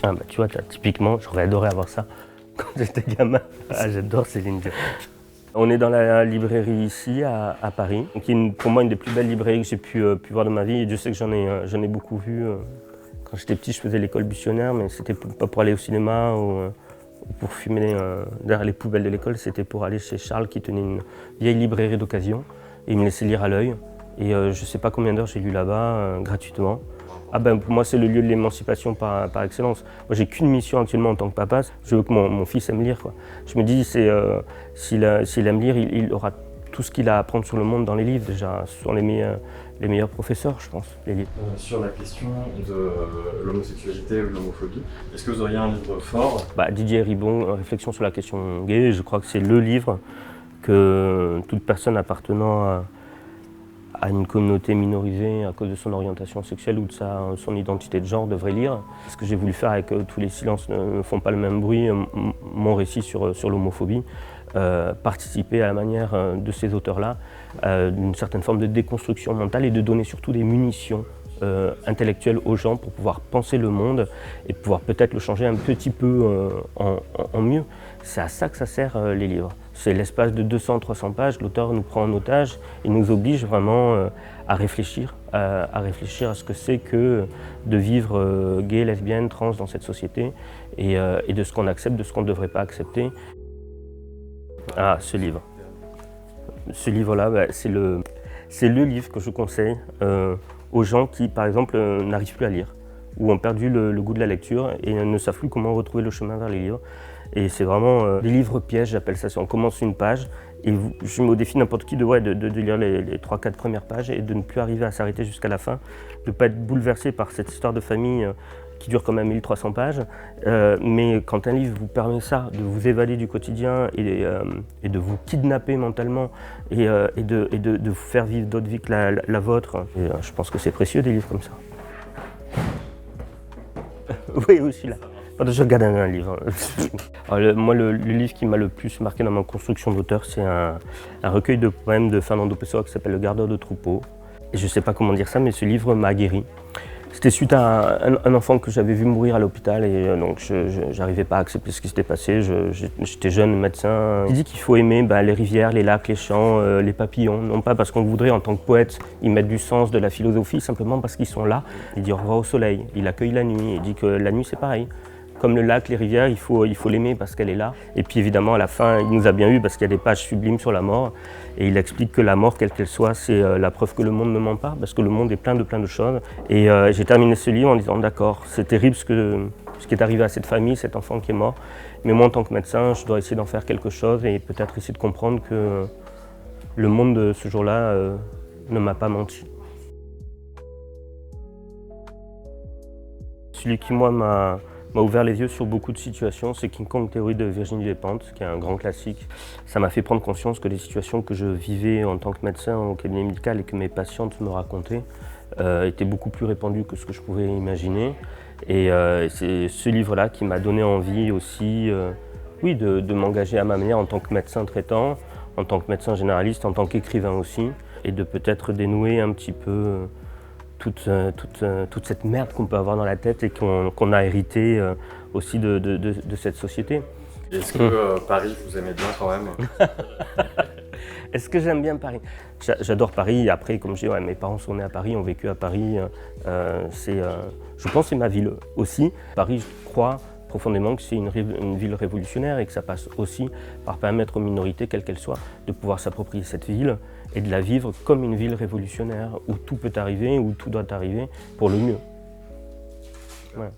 Ah bah tu vois, typiquement, j'aurais adoré avoir ça quand j'étais gamin. Ah, j'adore Céline Dion. On est dans la librairie ici à Paris, qui est pour moi une des plus belles librairies que j'ai pu voir de ma vie. Et je sais que j'en ai beaucoup vu. Quand j'étais petit, je faisais l'école buissonnière, mais c'était pas pour aller au cinéma ou pour fumer derrière les poubelles de l'école, c'était pour aller chez Charles qui tenait une vieille librairie d'occasion et il me laissait lire à l'œil. Et je sais pas combien d'heures j'ai lu là-bas gratuitement. Ah ben, pour moi, c'est le lieu de l'émancipation par excellence. Moi, j'ai qu'une mission actuellement en tant que papa, je veux que mon fils aime lire, quoi. Je me dis, s'il aime lire, il aura tout ce qu'il a à apprendre sur le monde dans les livres, déjà. Ce sont les meilleurs professeurs, je pense, les livres. Sur la question de l'homosexualité ou de l'homophobie, est-ce que vous auriez un livre fort? Didier Ribon, Réflexion sur la question gay, je crois que c'est le livre que toute personne appartenant à une communauté minorisée à cause de son orientation sexuelle ou de son identité de genre devrait lire. Ce que j'ai voulu faire avec Tous les silences ne font pas le même bruit, mon récit sur l'homophobie, participer à la manière de ces auteurs-là d'une certaine forme de déconstruction mentale et de donner surtout des munitions intellectuelles aux gens pour pouvoir penser le monde et pouvoir peut-être le changer un petit peu en mieux. C'est à ça que ça sert les livres. C'est l'espace de 200-300 pages, l'auteur nous prend en otage et nous oblige vraiment à réfléchir à ce que c'est que de vivre gay, lesbienne, trans dans cette société et de ce qu'on accepte, de ce qu'on ne devrait pas accepter. Ah, ce livre. Ce livre-là, c'est le livre que je conseille aux gens qui, par exemple, n'arrivent plus à lire ou ont perdu le goût de la lecture et ne savent plus comment retrouver le chemin vers les livres. Et c'est vraiment des livres pièges, j'appelle ça. On commence une page et je mets au défi n'importe qui de lire les 3-4 premières pages et de ne plus arriver à s'arrêter jusqu'à la fin, de ne pas être bouleversé par cette histoire de famille qui dure quand même 1300 pages. Mais quand un livre vous permet ça, de vous évader du quotidien et de vous kidnapper mentalement et de vous faire vivre d'autres vies que la vôtre, je pense que c'est précieux des livres comme ça. Oui, aussi là. Je regarde un livre. Alors, moi, le livre qui m'a le plus marqué dans ma construction d'auteur, c'est un recueil de poèmes de Fernando Pessoa qui s'appelle Le Gardeur de troupeau. Et je ne sais pas comment dire ça, mais ce livre m'a guéri. C'était suite à un enfant que j'avais vu mourir à l'hôpital et donc je n'arrivais pas à accepter ce qui s'était passé. J'étais jeune médecin. Il dit qu'il faut aimer les rivières, les lacs, les champs, les papillons. Non pas parce qu'on voudrait en tant que poète y mettre du sens, de la philosophie, simplement parce qu'ils sont là. Il dit au revoir au soleil, il accueille la nuit, il dit que la nuit c'est pareil. Comme le lac, les rivières, il faut l'aimer parce qu'elle est là. Et puis évidemment, à la fin, il nous a bien eu parce qu'il y a des pages sublimes sur la mort. Et il explique que la mort, quelle qu'elle soit, c'est la preuve que le monde ne ment pas, parce que le monde est plein de choses. Et j'ai terminé ce livre en disant, d'accord, c'est terrible ce qui est arrivé à cette famille, cet enfant qui est mort. Mais moi, en tant que médecin, je dois essayer d'en faire quelque chose et peut-être essayer de comprendre que le monde de ce jour-là ne m'a pas menti. Celui qui, moi, m'a ouvert les yeux sur beaucoup de situations, c'est King Kong Theory de Virginie Despentes, qui est un grand classique. Ça m'a fait prendre conscience que les situations que je vivais en tant que médecin au cabinet médical et que mes patientes me racontaient étaient beaucoup plus répandues que ce que je pouvais imaginer. Et c'est ce livre-là qui m'a donné envie aussi de m'engager à ma manière en tant que médecin traitant, en tant que médecin généraliste, en tant qu'écrivain aussi, et de peut-être dénouer un petit peu toute cette merde qu'on peut avoir dans la tête et qu'on a hérité aussi de cette société. Est-ce que Paris, vous aimez bien quand même? Est-ce que j'aime bien Paris? J'adore Paris. Après, comme je dis, mes parents sont nés à Paris, ont vécu à Paris. Je pense que c'est ma ville aussi. Paris, je crois profondément que c'est une ville révolutionnaire et que ça passe aussi par permettre aux minorités, quelles qu'elles soient, de pouvoir s'approprier cette ville et de la vivre comme une ville révolutionnaire où tout peut arriver, où tout doit arriver pour le mieux. Ouais.